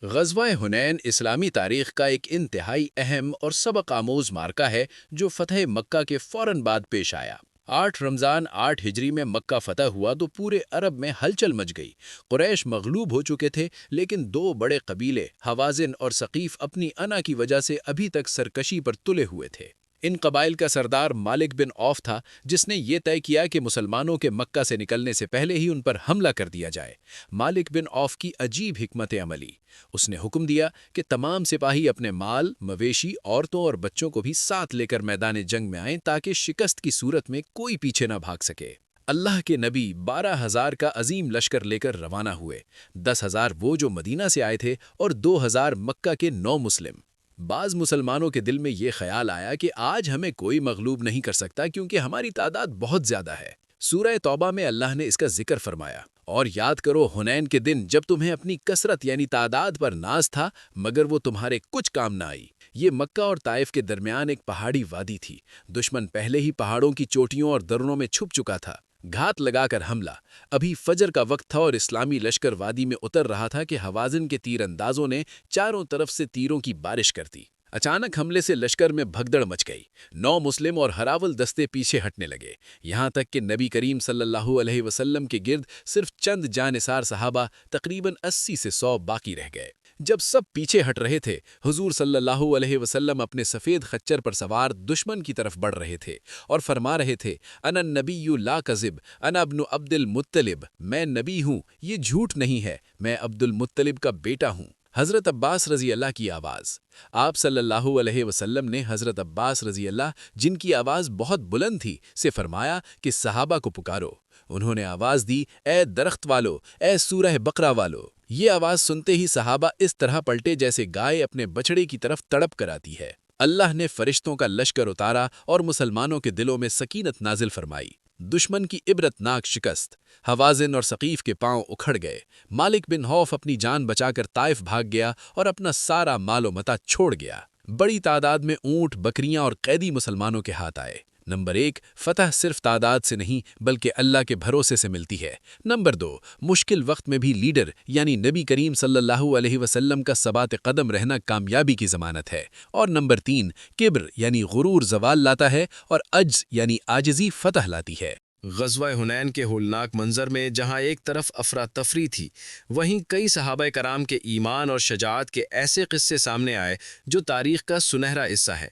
ग़ज़वा-ए हुनैन इस्लामी तारीख़ का एक इंतहाई अहम और सबक आमोज़ मार्का है जो फ़तह मक्का के फ़ौरन बाद पेश आया। 8 रमज़ान 8 हिजरी में मक्का फ़तह हुआ तो पूरे अरब में हलचल मच गई। कुरैश मग़लूब हो चुके थे, लेकिन दो बड़े कबीले हवाज़िन और सक़ीफ़ अपनी अना की वजह से अभी तक सरकशी पर तुले हुए थे। इन कबाइल का सरदार मालिक बिन औफ था, जिसने ये तय किया कि मुसलमानों के मक्का से निकलने से पहले ही उन पर हमला कर दिया जाए। मालिक बिन औफ की अजीब हिकमत अमली। उसने हुक्म दिया कि तमाम सिपाही अपने माल, मवेशी, औरतों और बच्चों को भी साथ लेकर मैदान जंग में आएं ताकि शिकस्त की सूरत में कोई पीछे न भाग सके। अल्लाह के नबी 12,000 का अजीम लश्कर लेकर रवाना हुए। 10,000 वो जो मदीना से आए थे और 2,000 मक्का के 9 मुस्लिम। बाज़ मुसलमानों के दिल में ये ख्याल आया कि आज हमें कोई मगलूब नहीं कर सकता क्योंकि हमारी तादाद बहुत ज़्यादा है। सूरह तौबा में अल्लाह ने इसका जिक्र फरमाया, और याद करो हुनैन के दिन जब तुम्हें अपनी कसरत यानी तादाद पर नाज था, मगर वो तुम्हारे कुछ काम ना आई। ये मक्का और ताइफ के दरमियान एक पहाड़ी वादी थी। दुश्मन पहले ही पहाड़ों की चोटियों और दर्रों में छुप चुका था। घात लगाकर हमला। अभी फजर का वक्त था और इस्लामी लश्कर वादी में उतर रहा था कि हवाज़िन के तीर अंदाजों ने चारों तरफ से तीरों की बारिश कर दी। अचानक हमले से लश्कर में भगदड़ मच गई। 9 मुस्लिम और हरावल दस्ते पीछे हटने लगे, यहाँ तक कि नबी करीम सल्लल्लाहु अलैहि वसल्लम के गिर्द सिर्फ चंद जानिसार सहाबा तकरीबन 80 से 100 बाकी रह गए। जब सब पीछे हट रहे थे, हुजूर सल्लल्लाहु अलैहि वसल्लम अपने सफ़ेद खच्चर पर सवार दुश्मन की तरफ बढ़ रहे थे और फरमा रहे थे, अना नबीय्यु ला कज़िब, अना इब्नु अब्दुल मुत्तलिब, मैं नबी हूँ, ये झूठ नहीं है, मैं अब्दुल मुत्तलिब का बेटा हूँ। हज़रत अब्बास रज़ी अल्लाह की आवाज़। आप सल्लल्लाहु अलैहि वसल्लम ने हज़रत अब्बास रज़ी अल्लाह, जिनकी आवाज़ बहुत बुलंद थी, से फरमाया कि सहाबा को पुकारो। उन्होंने आवाज़ दी, ए दरख्त वालो, ए सूरह बकरा वालो। ये आवाज़ सुनते ही सहाबा इस तरह पलटे जैसे गाय अपने बछड़े की तरफ तड़प कर आती है। अल्लाह ने फरिश्तों का लश्कर उतारा और मुसलमानों के दिलों में सकीनत नाजिल फरमाई। दुश्मन की इबरतनाक शिकस्त। हवाज़िन और सक़ीफ़ के पांव उखड़ गए। मालिक बिन औफ अपनी जान बचाकर ताइफ भाग गया और अपना सारा मालो मता छोड़ गया। बड़ी तादाद में ऊँट, बकरियां और कैदी मुसलमानों के हाथ आए। नंबर 1, फतह सिर्फ तादाद से नहीं बल्कि अल्लाह के भरोसे से मिलती है। नंबर 2, मुश्किल वक्त में भी लीडर यानी नबी करीम सल्लल्लाहु अलैहि वसल्लम का सबात कदम रहना कामयाबी की ज़मानत है। और नंबर 3, किब्र यानी गुरूर ज़वाल लाता है और अज्ज यानी आजिज़ी फतह लाती है। ग़ज़वा हुनैन के होलनाक मंजर में जहाँ एक तरफ अफरा तफरी थी, वहीं कई सहाबा कराम के ईमान और शजाअत के ऐसे किस्से सामने आए जो तारीख़ का सुनहरा हिस्सा है।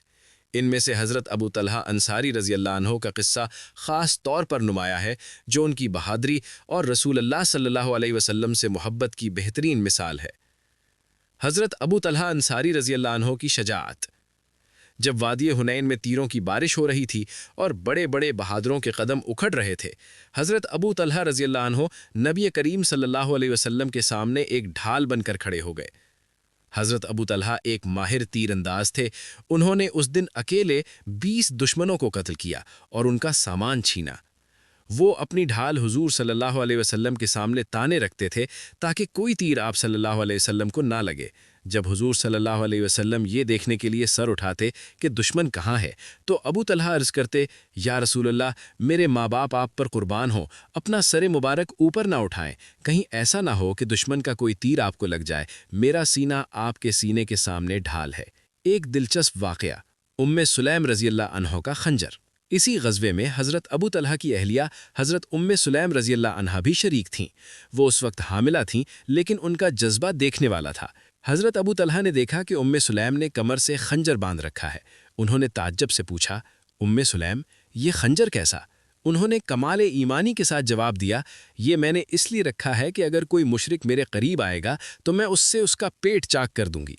इनमें से हज़रत अबू तलहा अंसारी रज़ी अल्लाह अन्हो का किस्सा ख़ास तौर पर नुमाया है, जो उनकी बहादरी और रसूल अल्लाह सल्लल्लाहु अलैहि वसल्लम से मोहब्बत की बेहतरीन मिसाल है। हज़रत अबू तलहा अंसारी रज़ी अल्लाह अन्हो की शजाअत। जब वादी हुनैन में तीरों की बारिश हो रही थी और बड़े बड़े बहादुरों के कदम उखड़ रहे थे, हज़रत अबू तलहा रज़ी अल्लाह अन्हो नबी करीम सल्लल्लाहु अलैहि वसल्लम के सामने एक ढाल बनकर खड़े हो गए। हज़रत अबू तलहा एक माहिर तीर अंदाज थे। उन्होंने उस दिन अकेले 20 दुश्मनों को कत्ल किया और उनका सामान छीना। वो अपनी ढाल हुजूर सल्लल्लाहु अलैहि वसल्लम के सामने ताने रखते थे ताकि कोई तीर आप सल्लल्लाहु अलैहि वसल्लम को ना लगे। जब हुजूर सल्लल्लाहु अलैहि वसल्लम ये देखने के लिए सर उठाते कि दुश्मन कहाँ है, तो अबू तलहा अर्ज़ करते, या रसूलल्लाह, मेरे माँ बाप आप पर कुर्बान हो, अपना सर मुबारक ऊपर ना उठाएं, कहीं ऐसा ना हो कि दुश्मन का कोई तीर आपको लग जाए। मेरा सीना आपके सीने के सामने ढाल है। एक दिलचस्प वाक़या, उम्मे सुलैम रज़ी अल्लाह अन्हा का खंजर। इसी ग़ज़वे में हज़रत अबू तलहा की अहलिया हज़रत उम्मे सुलैम रज़ी अल्लाह अन्हा भी शरीक थीं। वो उस वक्त हामिला थीं, लेकिन उनका जज्बा देखने वाला था। हज़रत अबू तलहा ने देखा कि उम्मे सुलैम ने कमर से खंजर बांध रखा है। उन्होंने ताज्जुब से पूछा, उम्मे सुलैम, ये खंजर कैसा? उन्होंने कमाल ईमानी के साथ जवाब दिया, ये मैंने इसलिए रखा है कि अगर कोई मुशरिक मेरे करीब आएगा तो मैं उससे उसका पेट चाक कर दूंगी।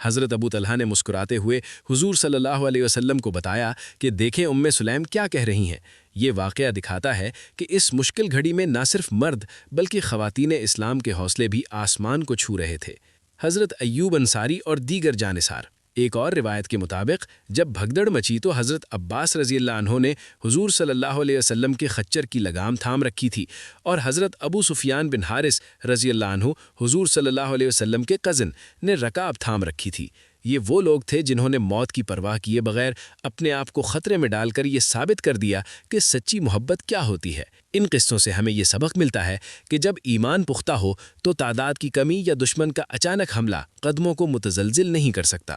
हज़रत अबू तलहा ने मुस्कुराते हुए हुजूर सल्लल्लाहु अलैहि वसल्लम को बताया कि देखें उम्मे सुलैम क्या कह रही हैं। ये वाक़या दिखाता है कि इस मुश्किल घड़ी में न सिर्फ मर्द बल्कि ख़वातीन इस्लाम के हौसले भी आसमान को छू रहे थे। हज़रत अय्यूब अंसारी और दीगर जानिसार। एक और रिवायत के मुताबिक जब भगदड़ मची तो हज़रत अब्बास रज़ी अल्लाह अन्हो ने हुजूर सल्लल्लाहु अलैहि वसल्लम के खच्चर की लगाम थाम रखी थी और हज़रत अबू सुफियान बिन हारिस रज़ी अल्लाह अन्हु हुजूर सल्लल्लाहु अलैहि वसल्लम के कज़न ने रकाब थाम रखी थी। یہ وہ لوگ تھے جنہوں نے موت کی پرواہ کیے بغیر اپنے آپ کو خطرے میں ڈال کر یہ ثابت کر دیا کہ سچی محبت کیا ہوتی ہے۔ ان قصوں سے ہمیں یہ سبق ملتا ہے کہ جب ایمان پختہ ہو تو تعداد کی کمی یا دشمن کا اچانک حملہ قدموں کو متزلزل نہیں کر سکتا۔